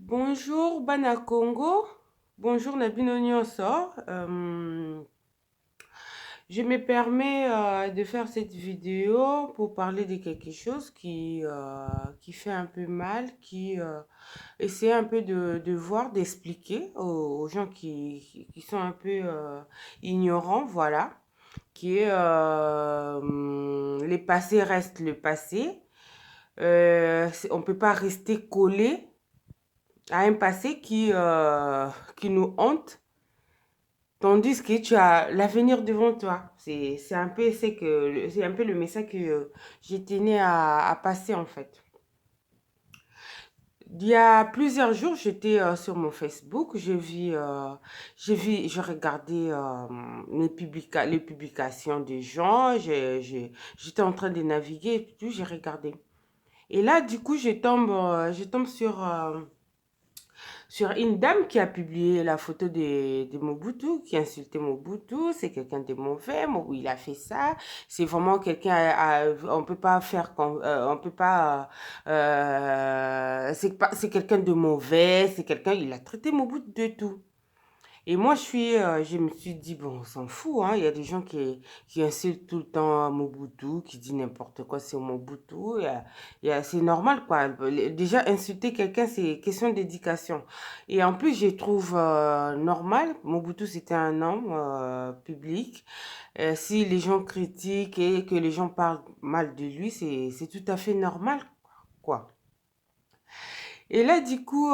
Bonjour Bana Congo, bonjour Nabino Nyonso. Je me permets de faire cette vidéo pour parler de quelque chose qui fait un peu mal, qui essaie un peu de voir, d'expliquer aux gens qui sont un peu ignorants, voilà, qui est les passés restent le passé. On ne peut pas rester collé à un passé qui nous hante, tandis que tu as l'avenir devant toi. C'est un peu, c'est un peu le message que j'ai tenu à passer en fait. Il y a plusieurs jours, j'étais sur mon Facebook, je regardais les publications des gens, j'étais en train de naviguer et tout, j'ai regardé. Et là, du coup, je tombe sur une dame qui a publié la photo de Mobutu, qui insultait Mobutu, c'est quelqu'un de mauvais, il a fait ça, c'est vraiment quelqu'un, on peut pas faire, on peut pas, c'est quelqu'un de mauvais, c'est quelqu'un, il a traité Mobutu de tout. Et moi, je me suis dit, bon, on s'en fout, hein. Il y a des gens qui insultent tout le temps Mobutu, qui disent n'importe quoi sur Mobutu. C'est normal, quoi. Déjà, insulter quelqu'un, c'est question d'éducation. Et en plus, je trouve normal. Mobutu, c'était un homme public. Si les gens critiquent et que les gens parlent mal de lui, c'est tout à fait normal, quoi. Et là, du coup,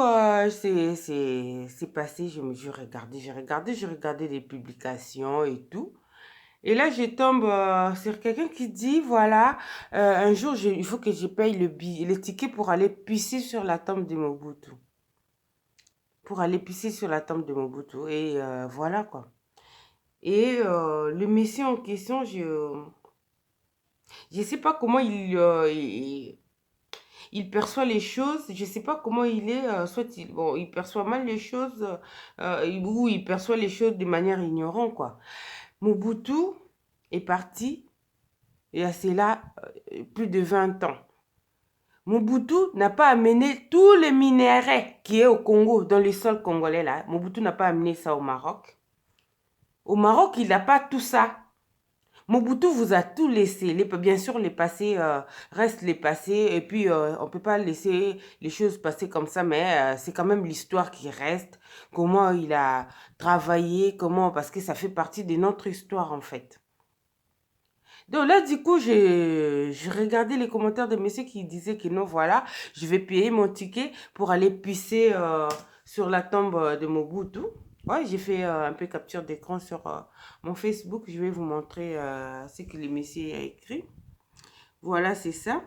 c'est passé, j'ai regardé les publications et tout. Et là, je tombe sur quelqu'un qui dit, voilà, un jour, il faut que je paye le ticket pour aller pisser sur la tombe de Mobutu. Pour aller pisser sur la tombe de Mobutu. Et voilà, quoi. Et le monsieur en question, je sais pas comment il perçoit les choses, je sais pas comment il est, soit bon, il perçoit mal les choses, ou il perçoit les choses de manière ignorante, quoi. Mobutu est parti, il y a cela plus de 20 ans. Mobutu n'a pas amené tous les minéraux qui est au Congo, dans le sol congolais, là. Mobutu n'a pas amené ça au Maroc. Au Maroc, il n'a pas tout ça. Mobutu vous a tout laissé. Bien sûr, les passés restent les passés. Et puis, on ne peut pas laisser les choses passer comme ça, mais c'est quand même l'histoire qui reste. Comment il a travaillé, parce que ça fait partie de notre histoire, en fait. Donc là, du coup, j'ai regardé les commentaires de messieurs qui disaient que non, voilà, je vais payer mon ticket pour aller pisser sur la tombe de Mobutu. Ouais, j'ai fait un peu capture d'écran sur mon Facebook. Je vais vous montrer ce que les messieurs a écrit. Voilà, c'est ça.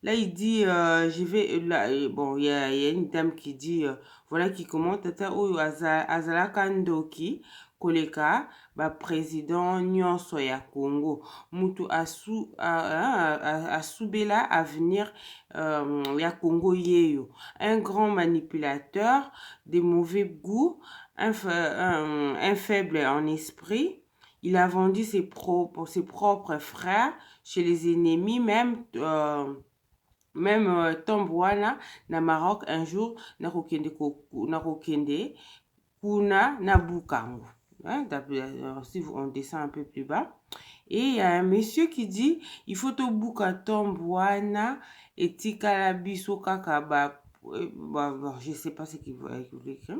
Là, il dit, je vais, là, bon, il y a une dame qui dit, voilà, qui commente, tata oyo azalaka ndoki, koleka, ba président nyonso ya Congo, mutu asubela avenir ya Congo yeyo, un grand manipulateur, de mauvais goût, un faible en esprit. Il a vendu ses propres frères chez les ennemis, même Tombouana, na Maroc, un jour, Narokende, Kuna, Nabukango. Hein, si on descend un peu plus bas. Et il y a un monsieur qui dit, il faut au Buka Tombouana et Tikalabiso Kakaba. Je ne sais pas ce qu'il veut écrire.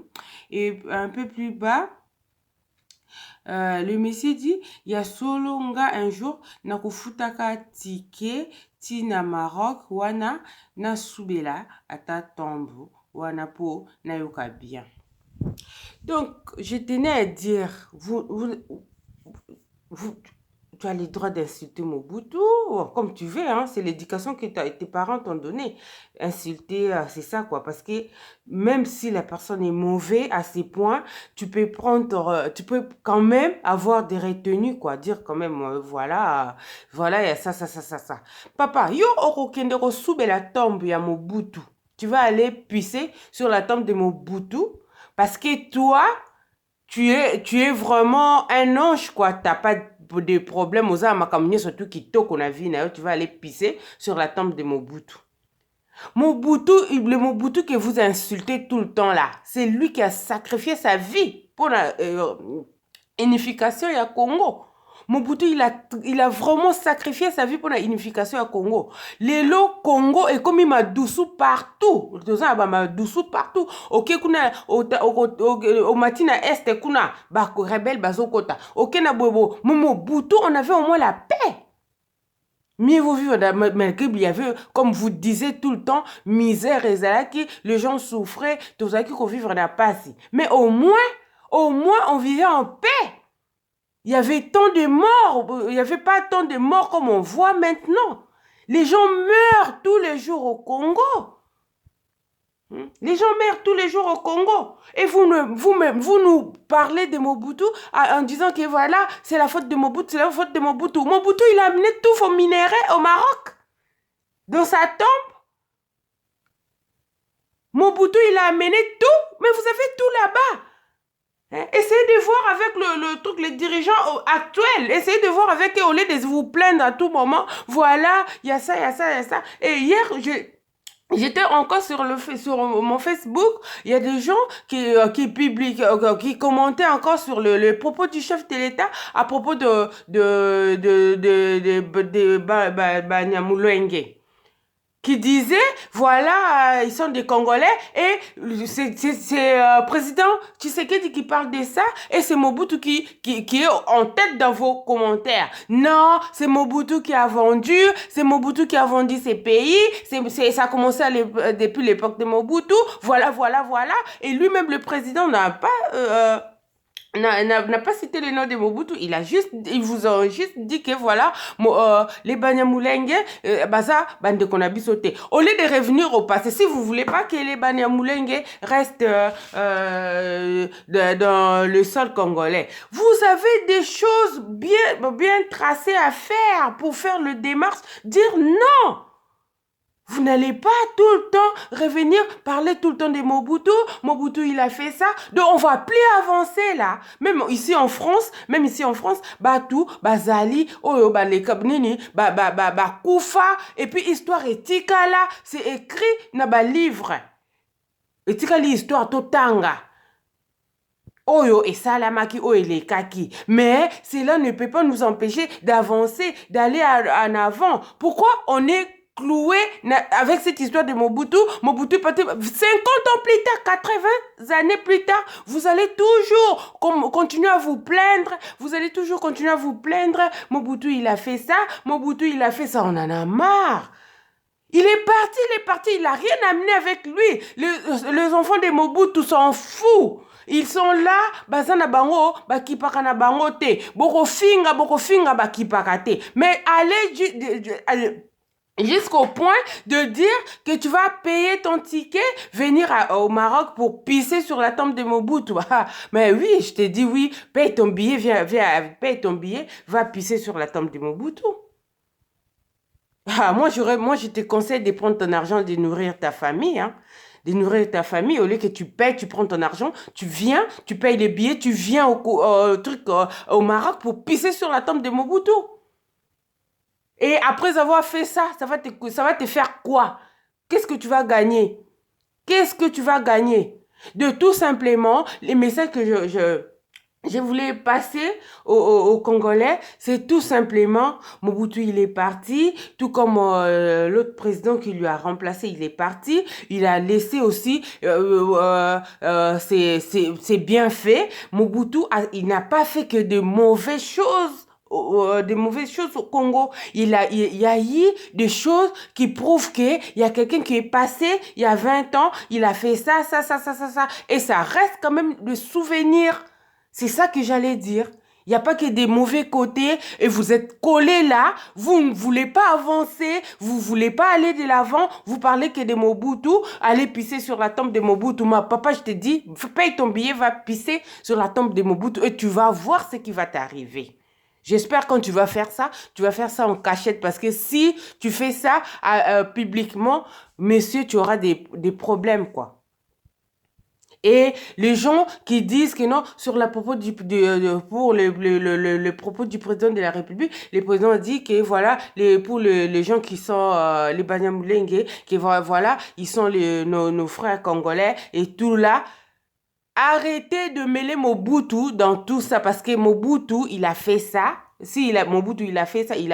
Et un peu plus bas, le monsieur dit, il y a solonga un jour, na kufutaka tike, ti na Maroc, wana, na subela, ata tombo, wana po, na yoka bien. Donc, je tenais à dire, vous, tu as le droit d'insulter Mobutu, comme tu veux, hein, c'est l'éducation que tes parents t'ont donnée. Insulter, c'est ça, quoi. Parce que même si la personne est mauvaise à ces points, tu peux quand même avoir des retenues, quoi. Dire quand même, voilà, il y a ça. Papa, yo orokendero soube la tombe ya Mobutu. Tu vas aller pisser sur la tombe de Mobutu parce que toi, tu es vraiment un ange, quoi. T'as pas de problème aux âmes, surtout qui toquent on a vu, tu vas aller pisser sur la tombe de Mobutu. Mobutu, le Mobutu que vous insultez tout le temps là, c'est lui qui a sacrifié sa vie pour la unification à Congo. Mobutu, il a vraiment sacrifié sa vie pour la unification à Congo. Lelo Congo est comme il m'a doussou partout. Il doussou partout. Ok, kuna au matin est kuna ba rebelle bazokota. Ok na bobo. Mobutu, on avait au moins la paix. Mieux vaut vivre malgré il y avait, comme vous disiez tout le temps, misère et zalaki, les gens souffraient, tout ça qui qu'on vivre n'a pas si. Mais au moins, on vivait en paix. Il y avait tant de morts, il n'y avait pas tant de morts comme on voit maintenant. Les gens meurent tous les jours au Congo. Les gens meurent tous les jours au Congo. Et vous nous parlez de Mobutu en disant que voilà, c'est la faute de Mobutu, c'est la faute de Mobutu. Mobutu, il a amené tous vos minéraux au Maroc. Dans sa tombe. Mobutu, il a amené tout, mais vous avez tout là-bas. Essayez de voir avec le truc, les dirigeants actuels. Essayez de voir avec eux au lieu de vous plaindre à tout moment. Voilà, il y a ça, il y a ça, il y a ça. Et hier, j'étais encore sur mon Facebook, il y a des gens qui publient, qui commentaient encore sur le propos du chef de l'État à propos de Banyamulenge, qui disait, voilà, ils sont des Congolais et c'est président Tshisekedi qui parle de ça et c'est Mobutu qui est en tête dans vos commentaires. Non, c'est Mobutu qui a vendu, c'est Mobutu qui a vendu ces pays, ça a commencé depuis l'époque de Mobutu, voilà. Et lui-même, le président, n'a pas cité le nom de Mobutu, il vous a juste dit que voilà, les Banyamulenge, ça, bande qu'on a sauté. Au lieu de revenir au passé, si vous voulez pas que les Banyamulenge restent dans le sol congolais, vous avez des choses bien tracées à faire pour faire le démarche, dire non. Vous n'allez pas tout le temps revenir parler tout le temps de Mobutu. Mobutu, il a fait ça. Donc, on va plus avancer là. Même ici en France, tout, Zali, les Kabnini, Koufa, et puis histoire éthique là, c'est écrit dans le livre. Éthique l'histoire totanga. Oyo et salamaki o et les kaki. Mais cela ne peut pas nous empêcher d'avancer, d'aller en avant. Pourquoi on est cloué avec cette histoire de Mobutu? Mobutu, 50 ans plus tard, 80 années plus tard, vous allez toujours continuer à vous plaindre. Vous allez toujours continuer à vous plaindre. Mobutu, il a fait ça. Mobutu, il a fait ça. On en a marre. Il est parti, il n'a rien amené avec lui. Les enfants de Mobutu s'en foutent. Ils sont là, bazana bango, bakipaka na bango te. Boko finga, bakipaka te. Mais allez jusqu'au point de dire que tu vas payer ton ticket, venir au Maroc pour pisser sur la tombe de Mobutu. Mais oui, je te dis oui, paye ton billet, paye ton billet, va pisser sur la tombe de Mobutu. Moi, je te conseille de prendre ton argent, de nourrir ta famille, hein. De nourrir ta famille, au lieu que tu payes, tu prends ton argent, tu viens, tu payes les billets, tu viens au Maroc pour pisser sur la tombe de Mobutu. Et après avoir fait ça, ça va te faire quoi? Qu'est-ce que tu vas gagner? Qu'est-ce que tu vas gagner? De tout simplement, les messages que je voulais passer aux Congolais, c'est tout simplement, Mobutu, il est parti, tout comme l'autre président qui lui a remplacé, il est parti, il a laissé aussi ses bienfaits. Mobutu, il n'a pas fait que de mauvaises choses. Des mauvaises choses au Congo. Il y a eu des choses qui prouvent qu'il y a quelqu'un qui est passé il y a 20 ans, il a fait ça. Et ça reste quand même le souvenir. C'est ça que j'allais dire. Il n'y a pas que des mauvais côtés et vous êtes collés là, vous ne voulez pas avancer, vous ne voulez pas aller de l'avant, vous parlez que de Mobutu, allez pisser sur la tombe de Mobutu. Papa, je te dis, paye ton billet, va pisser sur la tombe de Mobutu et tu vas voir ce qui va t'arriver. J'espère quand tu vas faire ça en cachette parce que si tu fais ça publiquement, monsieur, tu auras des problèmes, quoi. Et les gens qui disent que non, sur la propos pour le propos du président de la République, le président dit que voilà, pour les gens qui sont les Banyamulenge, que voilà, ils sont nos frères congolais et tout là. Arrêtez de mêler Mobutu dans tout ça parce que Mobutu, il a fait ça. Si Mobutu, il a fait ça, il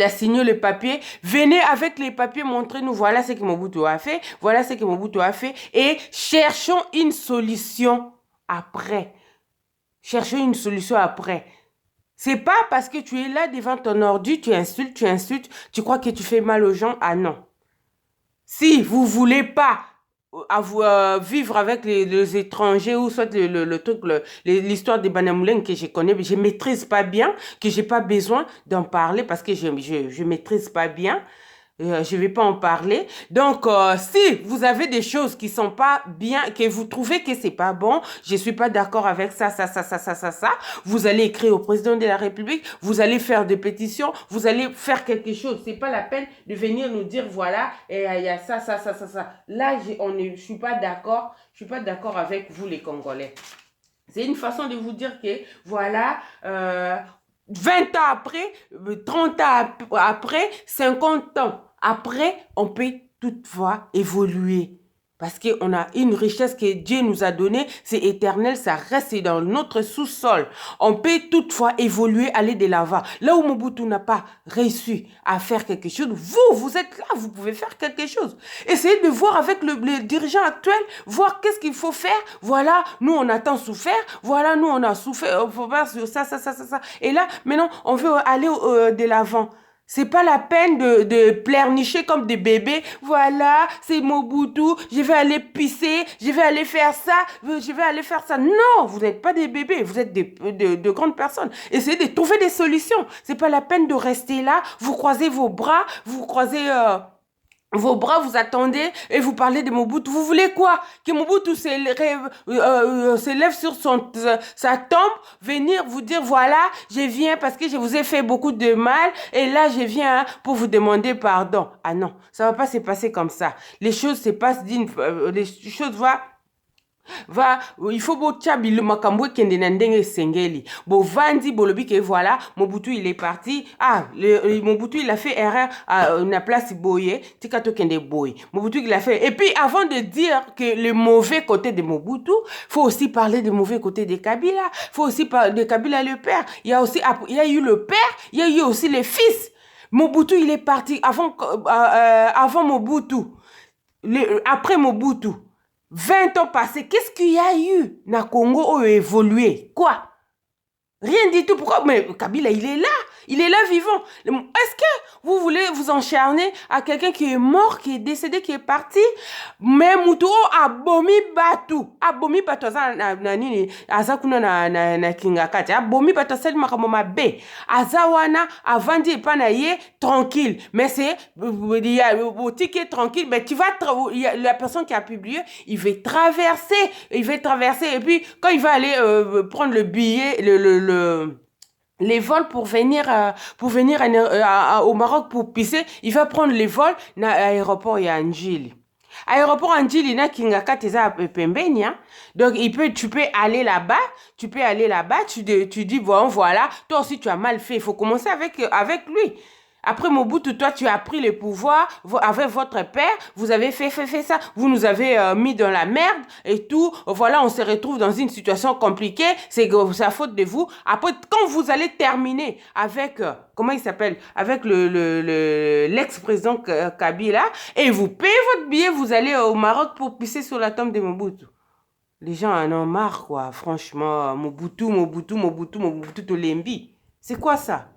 a signé le papier. Venez avec les papiers, montrez-nous. Voilà ce que Mobutu a fait. Voilà ce que Mobutu a fait. Et cherchons une solution après. Cherchons une solution après. C'est pas parce que tu es là devant ton ordi, tu insultes, tu crois que tu fais mal aux gens. Ah non. Si vous voulez pas vivre avec les étrangers ou soit le truc, l'histoire des Banyamulenge que je connais, je maîtrise pas bien, que j'ai pas besoin d'en parler parce que je maîtrise pas bien. Je vais pas en parler. Donc, si vous avez des choses qui sont pas bien, que vous trouvez que c'est pas bon, je suis pas d'accord avec ça, vous allez écrire au président de la République, vous allez faire des pétitions, vous allez faire quelque chose. C'est pas la peine de venir nous dire, voilà, il y a ça. Là, je suis pas d'accord. Je suis pas d'accord avec vous, les Congolais. C'est une façon de vous dire que, voilà, 20 ans après, 30 ans après, 50 ans après, on peut toutefois évoluer. Parce qu'on a une richesse que Dieu nous a donnée, c'est éternel, ça reste dans notre sous-sol. On peut toutefois évoluer, aller de l'avant. Là où Mobutu n'a pas réussi à faire quelque chose, vous êtes là, vous pouvez faire quelque chose. Essayez de voir avec le dirigeant actuel, voir qu'est-ce qu'il faut faire. Voilà, nous on a tant souffert, voilà, nous on a souffert, faut faire ça. Et là, maintenant, on veut aller de l'avant. C'est pas la peine de pleurnicher comme des bébés. Voilà, c'est Mobutu, je vais aller pisser, je vais aller faire ça, je vais aller faire ça. Non, vous n'êtes pas des bébés, vous êtes de grandes personnes. Essayez de trouver des solutions. C'est pas la peine de rester là, vous croisez vos bras, vous croisez... vos bras, vous attendez et vous parlez de Mobutu. Vous voulez quoi? Que Mobutu s'élève sur sa tombe, venir vous dire, voilà, je viens parce que je vous ai fait beaucoup de mal et là, je viens pour vous demander pardon. Ah non, ça va pas se passer comme ça. Les choses se passent les choses il faut bil makambo kende na ndenge sengeli bo vandi bolobi ke voilà Mobutu il est parti Mobutu il a fait erreur à na place boye tika to kende boye Mobutu il a fait et puis avant de dire que le mauvais côté de Mobutu faut aussi parler du mauvais côté de Kabila, faut aussi parler de Kabila le père, il y a eu le père, il y a eu aussi le fils. Mobutu il est parti avant Mobutu, après Mobutu 20 ans passés, qu'est-ce qu'il y a eu? Na Congo a évolué. Quoi? Rien du tout. Pourquoi? Mais Kabila, il est là. Il est là vivant. Est-ce que vous voulez vous enchaîner à quelqu'un qui est mort, qui est décédé, qui est parti? Mais Moutouo a bomi batu. A bomi batu. Aza kuna na kingakati. A bomi batu. Sel makamoma be. Aza wana avandi pana ye tranquille. Mais c'est il y a le ticket tranquille. Mais tu vas la personne qui a publié, il va traverser. Et puis quand il va aller prendre le billet, les vols pour venir au Maroc pour pisser, il va prendre les vols na aéroport ya Njili. Aéroport Njili na Kingaka teza pembeni, hein? Donc tu peux aller là-bas, tu dis bon voilà, toi aussi tu as mal fait, il faut commencer avec lui. Après Mobutu, toi, tu as pris le pouvoir avec votre père, vous avez fait ça, vous nous avez mis dans la merde et tout. Voilà, on se retrouve dans une situation compliquée, c'est la faute de vous. Après, quand vous allez terminer avec, comment il s'appelle, avec l'ex-président Kabila, et vous payez votre billet, vous allez au Maroc pour pisser sur la tombe de Mobutu. Les gens en ont marre, quoi. Franchement, Mobutu, Tolembi. C'est quoi ça?